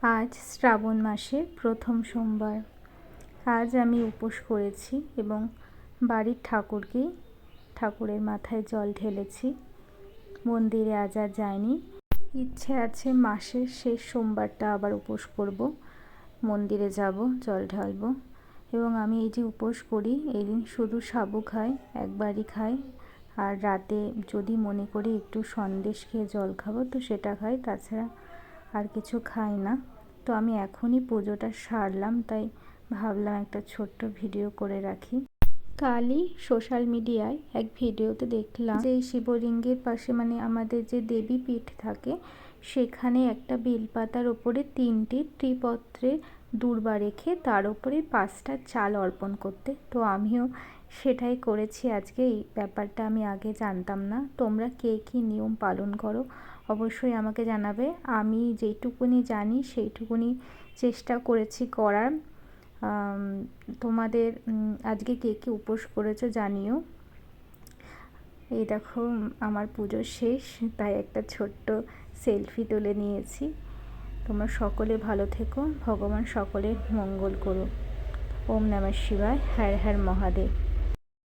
আজ শ্রাবণ মাসের প্রথম সোমবার। আজ আমি উপোস করেছি এবং বাড়ির ঠাকুরের মাথায় জল ঢেলেছি। মন্দিরে আজ আর যাইনি। ইচ্ছে আছে মাসের শেষ সোমবারটা আবার উপোস করব, মন্দিরে যাব, জল ঢালব। এবং আমি এই যে উপোস করি এই দিন শুধু সাবু খাই, একবারই খাই। আর রাতে যদি মনে করি একটু সন্দেশ খেয়ে জল খাবো তো সেটা খাই, তাছাড়া আর কিছু খাই না। তো আমি এখনই পুজোটা সারলাম, তাই ভাবলাম একটা ছোট্ট ভিডিও করে রাখি। কালই সোশ্যাল মিডিয়ায় এক ভিডিওতে দেখলাম যে শিবলিঙ্গের পাশে মানে আমাদের যে দেবী পীঠ থাকে সেখানে একটা বেলপাতার ওপরে 3টি ত্রিপত্রে দূর্বা রেখে তার উপরে 5টা চাল অর্পণ করতে। তো আমিও সেটাই করেছি আজকে। এই ব্যাপারটা আমি আগে জানতাম না। তোমরা কে কী নিয়ম পালন করো অবশ্যই আমাকে জানাবে। আমি যেইটুকুনি জানি সেইটুকুনি চেষ্টা করেছি করার। তোমাদের আজকে কে কে উপোস করেছো জানিও। এই দেখো আমার পুজো শেষ, তাই একটা ছোট্ট সেলফি তুলে নিয়েছি। তোমরা সকলে ভালো থেকো, ভগবান সকলের মঙ্গল করো। ওম নমঃ শিবায়, হর হর মহাদেব।